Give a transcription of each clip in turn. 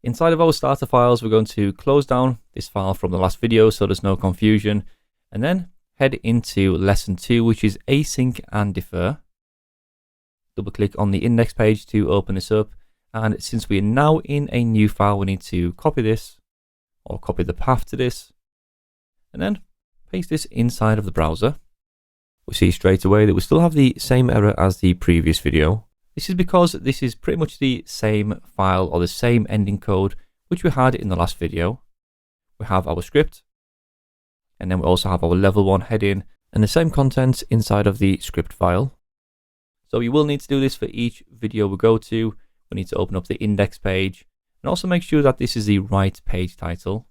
Inside of our starter files, we're going to close down this file from the last video so there's no confusion, and then head into lesson 2, which is async and defer. Double click on the index page to open this up, and since we are now in a new file, we need to copy this, or copy the path to this, and then paste this inside of the browser. We see straight away that we still have the same error as the previous video. This is because this is pretty much the same file or the same ending code which we had in the last video. We have our script, and then we also have our level 1 heading and the same contents inside of the script file. So you will need to do this for each video we go to. We need to open up the index page and also make sure that this is the right page title.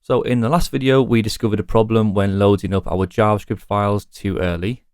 So in the last video, we discovered a problem when loading up our JavaScript files too early.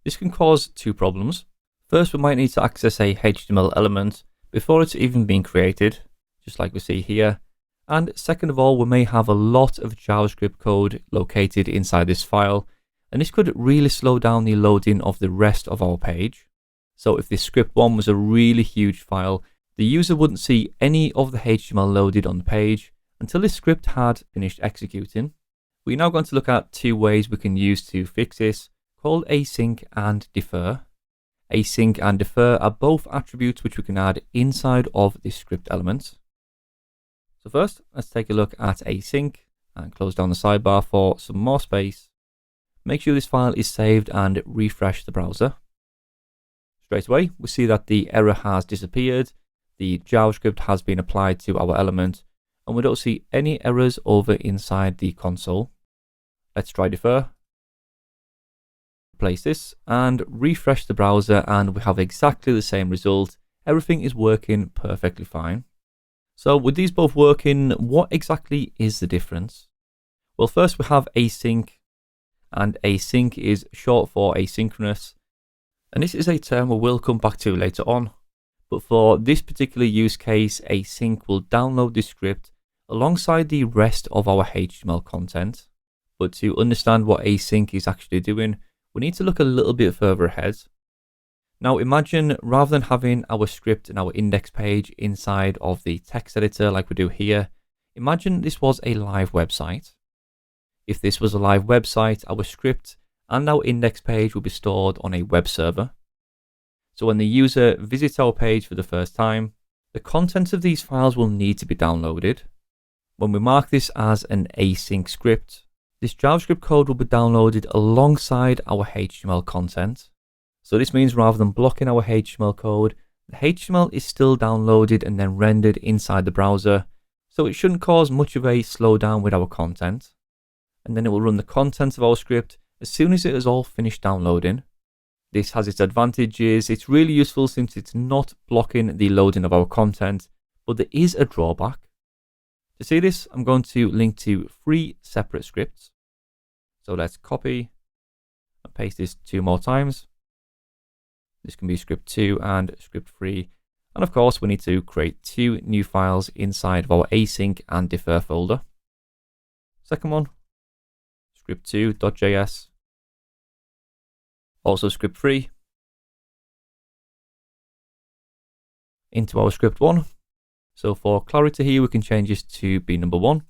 This can cause two problems. First, we might need to access a HTML element before it's even been created, just like we see here. And second of all, we may have a lot of JavaScript code located inside this file, and this could really slow down the loading of the rest of our page. So if this script 1 was a really huge file, the user wouldn't see any of the HTML loaded on the page until this script had finished executing. We're now going to look at two ways we can use to fix this, called async and defer. Async and defer are both attributes which we can add inside of this script element. So first, let's take a look at async and close down the sidebar for some more space. Make sure this file is saved and refresh the browser. Straight away, we see that the error has disappeared, the JavaScript has been applied to our element, and we don't see any errors over inside the console. Let's try defer. Place this and refresh the browser, and we have exactly the same result. Everything is working perfectly fine. So with these both working, what exactly is the difference? Well, first we have async, and async is short for asynchronous, and this is a term we will come back to later on. But for this particular use case, async will download the script alongside the rest of our HTML content. But to understand what async is actually doing, we need to look a little bit further ahead. Now imagine, rather than having our script and our index page inside of the text editor like we do here, imagine this was a live website. If this was a live website, our script and our index page will be stored on a web server. So when the user visits our page for the first time, the contents of these files will need to be downloaded. When we mark this as an async script, this JavaScript code will be downloaded alongside our HTML content. So this means rather than blocking our HTML code, the HTML is still downloaded and then rendered inside the browser. So it shouldn't cause much of a slowdown with our content. And then it will run the contents of our script as soon as it is all finished downloading. This has its advantages. It's really useful since it's not blocking the loading of our content, but there is a drawback. To see this, I'm going to link to 3 separate scripts. So let's copy and paste this 2 more times. This can be script 2 and script 3. And of course, we need to create 2 new files inside of our async and defer folder. Second one, script2.js. Also script 3. Into our script 1. So for clarity here, we can change this to be number 1.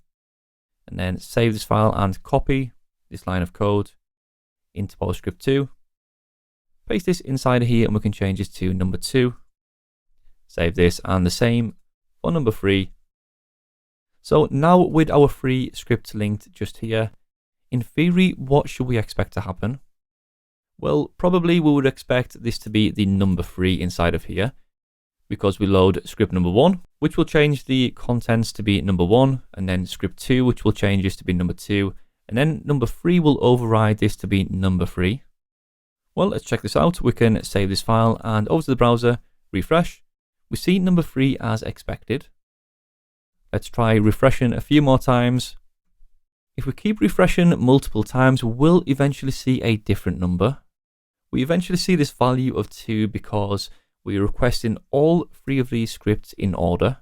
And then save this file and copy this line of code into our script 2. Paste this inside here and we can change this to number 2. Save this and the same for number 3. So now with our 3 scripts linked just here, in theory, what should we expect to happen? Well, probably we would expect this to be the number 3 inside of here, because we load script number 1, which will change the contents to be number 1, and then script 2, which will change this to be number 2, and then number 3 will override this to be number 3. Well, let's check this out. We can save this file and over to the browser, refresh. We see number 3 as expected. Let's try refreshing a few more times. If we keep refreshing multiple times, we'll eventually see a different number. We eventually see this value of 2 because we're requesting all 3 of these scripts in order.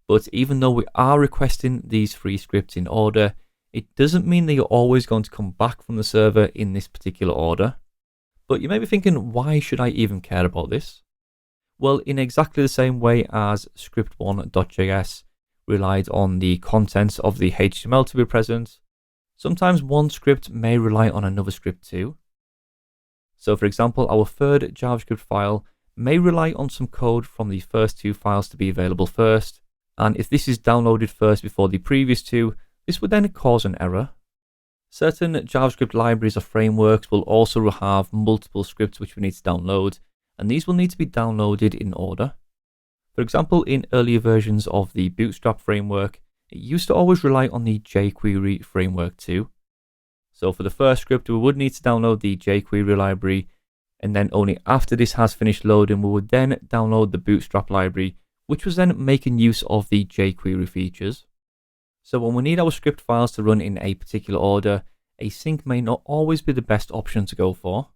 But even though we are requesting these 3 scripts in order, it doesn't mean that you're always going to come back from the server in this particular order. But you may be thinking, why should I even care about this? Well, in exactly the same way as script1.js relied on the contents of the HTML to be present, sometimes one script may rely on another script too. So for example, our third JavaScript file may rely on some code from the first two files to be available first, and if this is downloaded first before the previous two, this would then cause an error. Certain JavaScript libraries or frameworks will also have multiple scripts which we need to download, and these will need to be downloaded in order. For example, in earlier versions of the Bootstrap framework, it used to always rely on the jQuery framework too. So for the first script, we would need to download the jQuery library, and then only after this has finished loading, we would then download the Bootstrap library, which was then making use of the jQuery features. So when we need our script files to run in a particular order, async may not always be the best option to go for.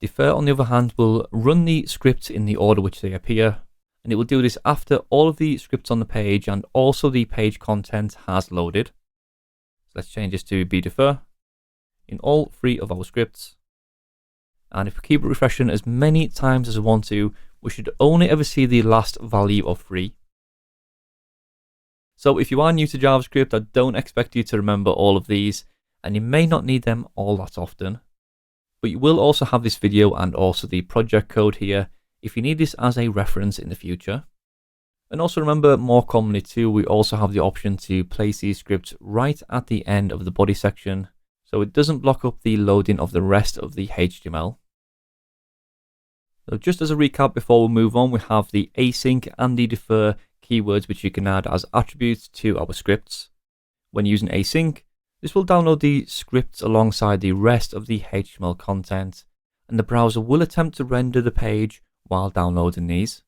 Defer, on the other hand, will run the scripts in the order which they appear, and it will do this after all of the scripts on the page and also the page content has loaded. So let's change this to be defer in all three of our scripts. And if we keep refreshing as many times as we want to, we should only ever see the last value of 3. So if you are new to JavaScript, I don't expect you to remember all of these, and you may not need them all that often. But you will also have this video and also the project code here if you need this as a reference in the future. And also remember, more commonly too, we also have the option to place these scripts right at the end of the body section, so it doesn't block up the loading of the rest of the HTML. So just as a recap before we move on, we have the async and the defer keywords which you can add as attributes to our scripts. When using async, this will download the scripts alongside the rest of the HTML content, and the browser will attempt to render the page while downloading these.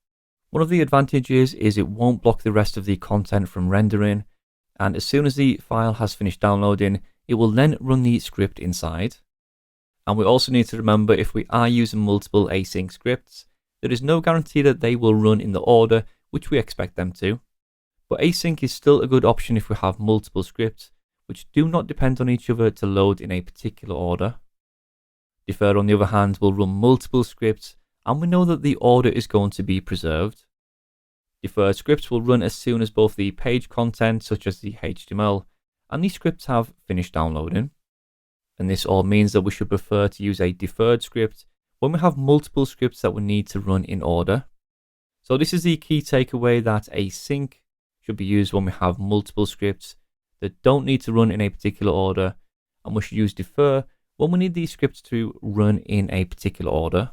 One of the advantages is it won't block the rest of the content from rendering, and as soon as the file has finished downloading, it will then run the script inside. And we also need to remember, if we are using multiple async scripts, there is no guarantee that they will run in the order which we expect them to. But async is still a good option if we have multiple scripts which do not depend on each other to load in a particular order. Defer, on the other hand, will run multiple scripts, and we know that the order is going to be preserved. Deferred scripts will run as soon as both the page content, such as the HTML, and the scripts have finished downloading. And this all means that we should prefer to use a deferred script when we have multiple scripts that we need to run in order. So this is the key takeaway, that async should be used when we have multiple scripts that don't need to run in a particular order, and we should use defer when we need these scripts to run in a particular order.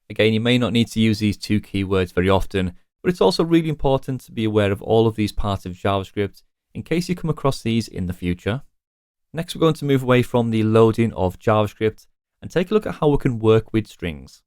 Again, you may not need to use these two keywords very often, but it's also really important to be aware of all of these parts of JavaScript in case you come across these in the future. Next, we're going to move away from the loading of JavaScript and take a look at how we can work with strings.